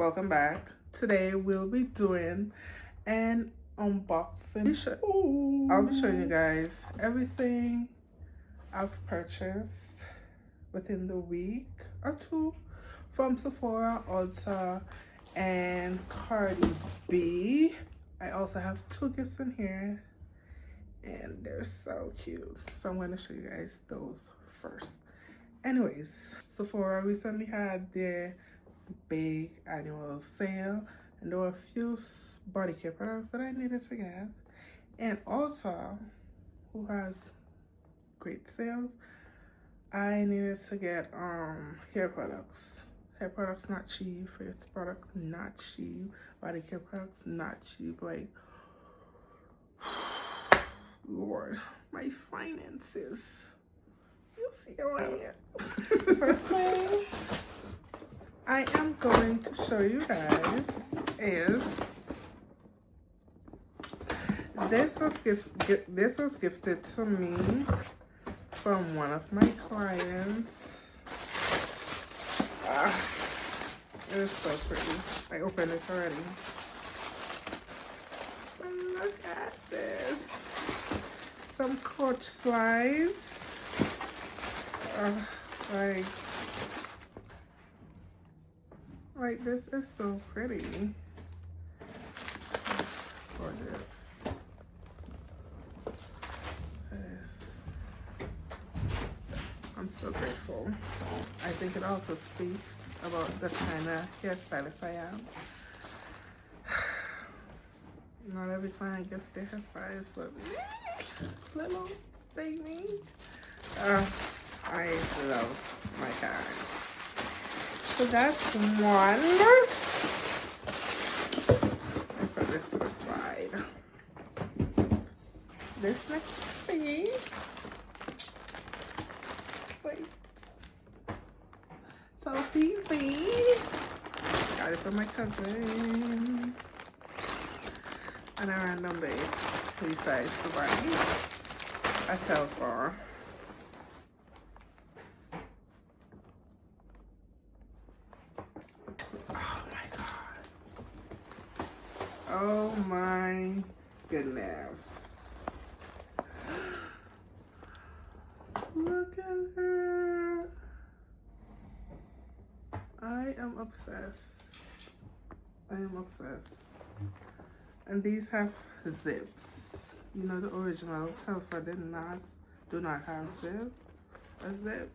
welcome back. Today we'll be doing an unboxing. I'll be showing you guys everything I've purchased within the week or two from Sephora, Ulta, and Cardi B. I also have two gifts in here and they're so cute. So I'm going to show you guys those first. Anyways, Sephora recently had their big annual sale and there were a few body care products that I needed to get. And Ulta, who has great sales, I needed to get hair products. Hair products not cheap, face products not cheap, body care products not cheap. Like, Lord, my finances. You see how I am. First thing I am going to show you guys is this was gifted to me from one of my clients. It is so pretty. I opened it already. And look at this. Some Coach slides. Like this is so pretty. Gorgeous. I'm so grateful. I think it also speaks about the kind of hairstylist I am. Not every client gets their hairstylist, but little baby. I love my hair. So that's one. I put this to the side. This next thing. Wait. So easy. Got it from my cousin. And a random babe who decides to buy me a Telfar. Oh my goodness. Look at her. I am obsessed. I am obsessed. And these have zips. You know, the original Telfar do not have a zip.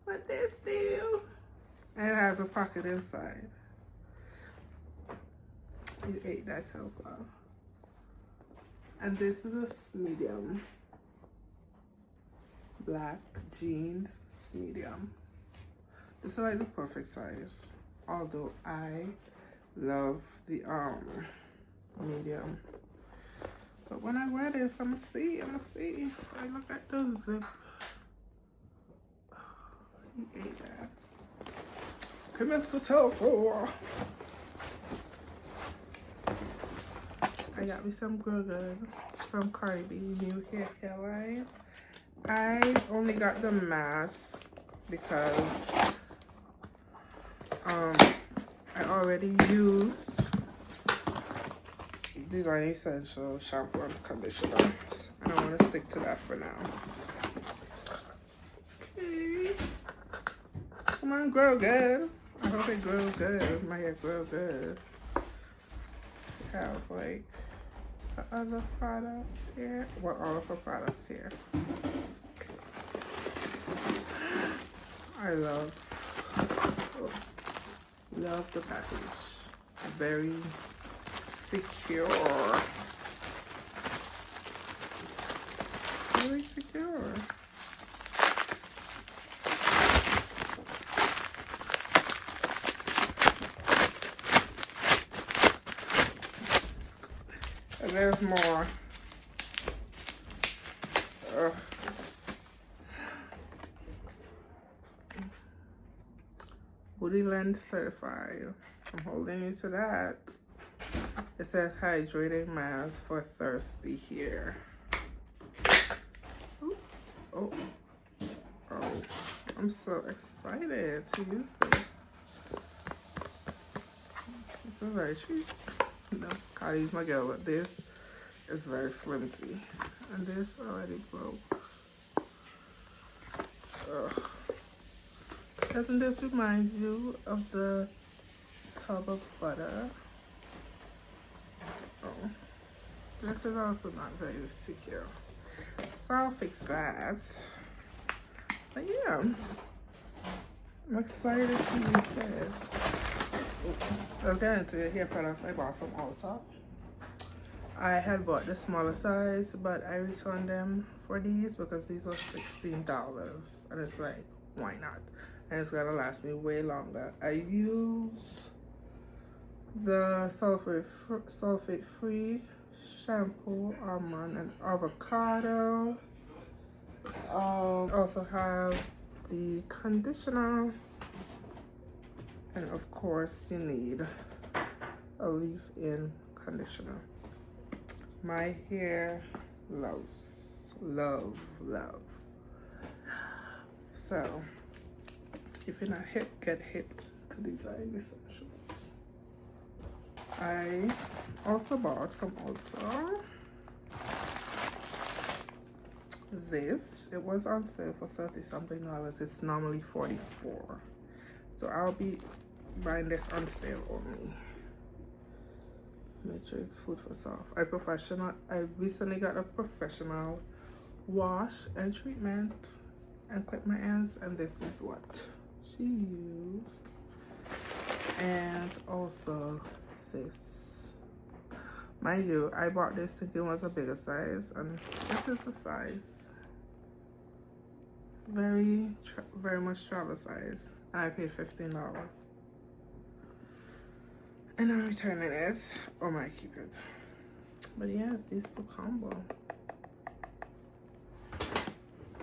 But this do. And it has a pocket inside. You ate that Telfar. And this is a medium. Black jeans medium. This is like the perfect size. Although I love the medium. But when I wear this, I'ma see. I look at the zip. You ate that. Come here to Telfar. I got me some Grow Good from Cardi B new hair care line. I only got the mask because I already used Design Essential shampoo and conditioner. I don't want to stick to that for now. Okay. Come on, Grow Good. I hope it grows good. My hair grow good. Have like the other products here. Well, all of the products here. I love the package. Very secure. Very secure. And there's more. Booty Blend Certified. I'm holding you to that. It says hydrating mask for thirsty hair. Oh, I'm so excited to use this. This is very cheap. No, can't use my girl with this. It's very flimsy. And this already broke. Ugh. Doesn't this remind you of the tub of butter? Oh. This is also not very secure. So I'll fix that. But yeah. I'm excited to use this. I'll get into the hair products I bought from Ulta. I had bought the smaller size, but I returned them for these because these were $16. And it's like, why not? And it's gonna last me way longer. I use the sulfate-free shampoo, almond and avocado. Also have the conditioner, and of course you need a leave-in conditioner. My hair loves, love. So if you're not hip, get hip to Design Essentials. I also bought from Ulta this. It was on sale for $30-something. It's normally $44. So I'll be buying this on sale only. Matrix Food for Soft. I recently got a professional wash and treatment and clip my ends, and this is what she used. And also this. Mind you, I bought this thinking it was a bigger size, and this is the size. Very much travel size, and I paid $15. And I'm returning it, or might keep it. But yes, these two combo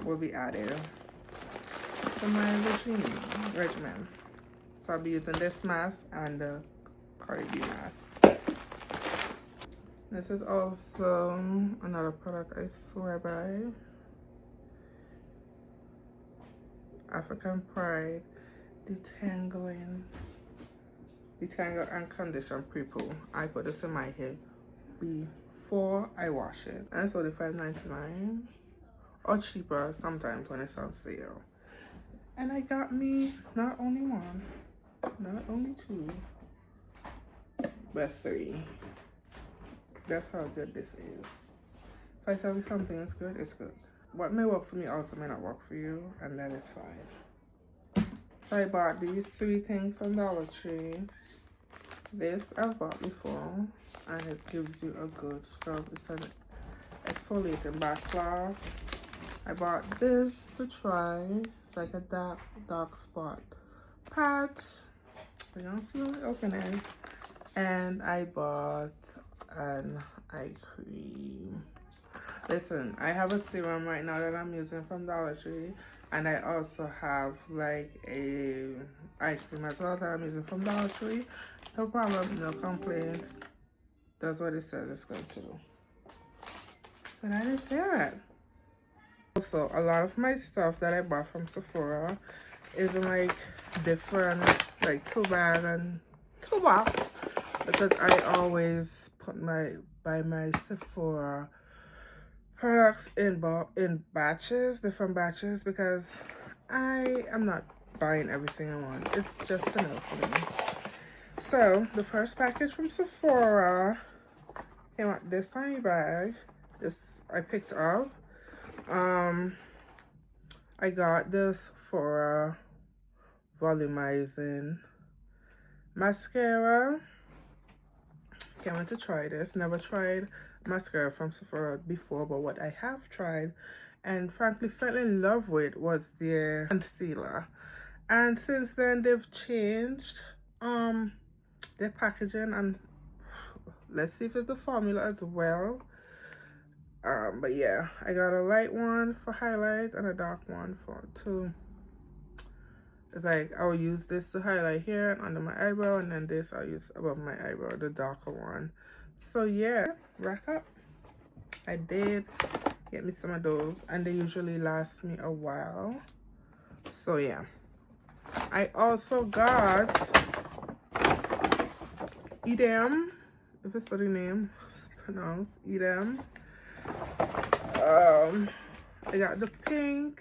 will be added to my regimen. So I'll be using this mask and the Cardi B mask. This is also another product I swear by. African Pride Detangle and Condition Pre-Poo. I put this in my hair before I wash it. And it's only $5.99 or cheaper sometimes when it's on sale. And I got me not only one, not only two, but three. That's how good this is. If I tell you something is good, it's good. What may work for me also may not work for you, and that is fine. So I bought these three things from Dollar Tree. This I've bought before, and it gives you a good scrub. It's an exfoliating bath cloth. I bought this to try. It's like a dark spot patch. You don't see what I open it. And I bought an eye cream. Listen, I have a serum right now that I'm using from Dollar Tree, and I also have like a eye cream as well that I'm using from Dollar Tree. No problem, no complaints. That's what it says it's going to do. So that is that. Also, a lot of my stuff that I bought from Sephora is in like different, like 2-bag and 2-box, because I always buy my Sephora products in batches, different batches, because I am not buying everything I want. It's just enough for me. So the first package from Sephora came out this tiny bag. This I picked up. I got this Sephora volumizing mascara. Can't wait to try this. Never tried mascara from Sephora before, but what I have tried and frankly fell in love with was their concealer. And since then they've changed their packaging, and let's see if it's the formula as well. But yeah, I got a light one for highlight and a dark one to it's like I'll use this to highlight here and under my eyebrow, and then this I'll use above my eyebrow, the darker one. So yeah, rack up. I did get me some of those, and they usually last me a while. So yeah, I also got Edam, if it's the name, it's pronounced Edam. I got the pink,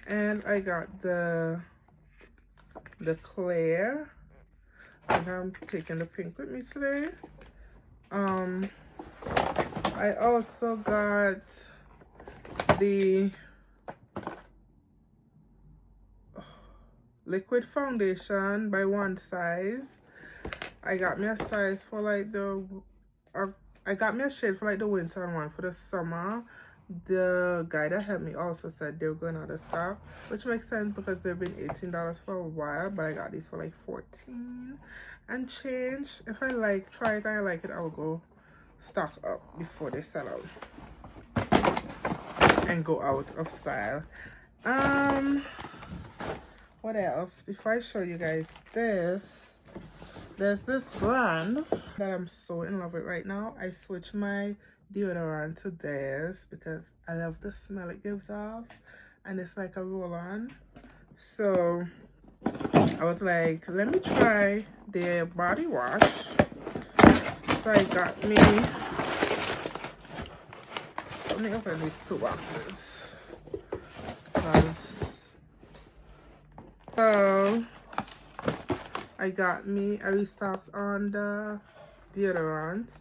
and I got the clear. And I'm taking the pink with me today. I also got the liquid foundation by One Size. I got me a size for like I got me a shade for like the winter one for the summer. The guy that helped me also said they were going out of stock, which makes sense because they've been $18 for a while, but I got these for like 14 and change. If I try it and I like it, I'll go stock up before they sell out and go out of style. What else? Before I show you guys this, there's this brand that I'm so in love with right now. I switched my deodorant to theirs because I love the smell it gives off, and it's like a roll-on. So I was like, let me try their body wash. So I got me, let me open these 2 boxes. So I restocked on the deodorants.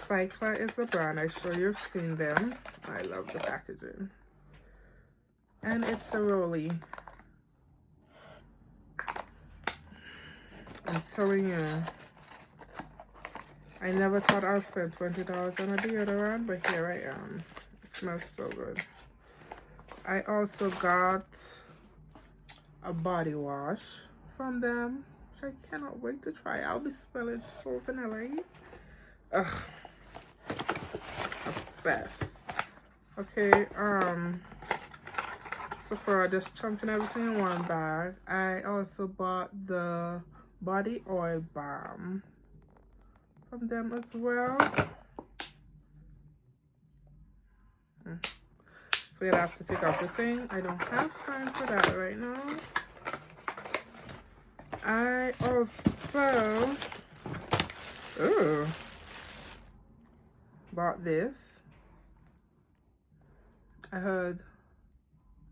Cycla is the brand. I'm sure you've seen them. I love the packaging. And it's a rolly. I'm telling you, I never thought I'd spend $20 on a deodorant, but here I am. It smells so good. I also got a body wash from them, which I cannot wait to try. I'll be smelling so vanilla-y. Ugh. Obsessed. Okay, Sephora just chunking everything in one bag. I also bought the body oil balm from them as well. Forget I have to take off the thing. I don't have time for that right now. I also bought this. I heard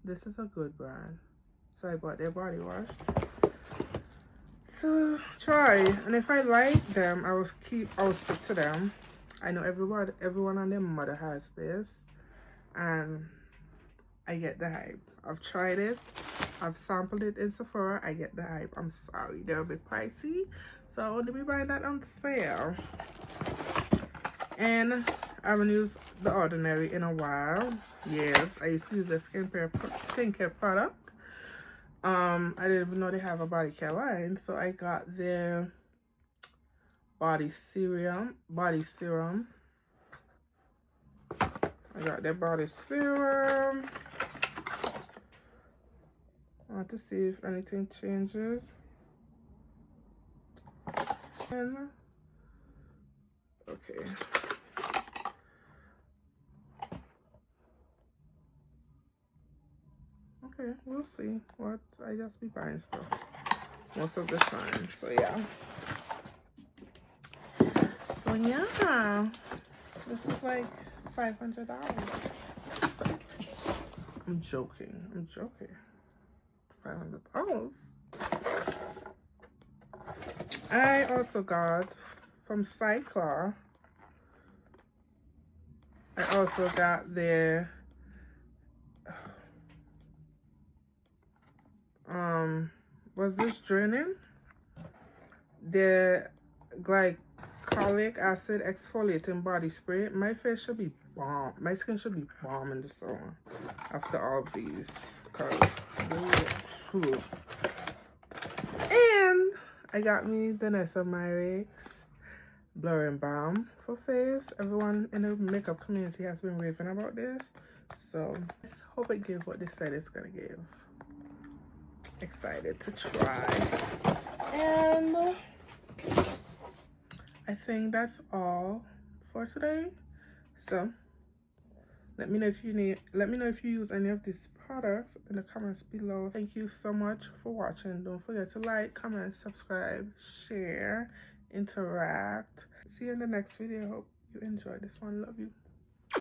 this is a good brand, so I bought their body wash to try, and if I like them, I'll stick to them. I know everyone and their mother has this, and I get the hype. I've tried it, I've sampled it in Sephora. I get the hype. I'm sorry, they're a bit pricey, so I'll only be buying that on sale. And I haven't used The Ordinary in a while. Yes, I used to use the skincare product. I didn't even know they have a body care line, so I got their body serum. I got their body serum. I want to see if anything changes. And okay. Okay, we'll see. What I just be buying stuff most of the time. So yeah. This is like $500. I'm joking. $500. I also got from Cycla. I also got their was this draining? The glycolic acid exfoliating body spray. My face should be bomb. My skin should be bomb in the summer after all of these. And I got me the Niacinamide blurring balm for face. Everyone in the makeup community has been raving about this, so I hope it gives what they said it's gonna give. Excited to try. And I think that's all for today. So Let me know if you use any of these products in the comments below. Thank you so much for watching. Don't forget to like, comment, subscribe, share, interact. See you in the next video. Hope you enjoyed this one. Love you.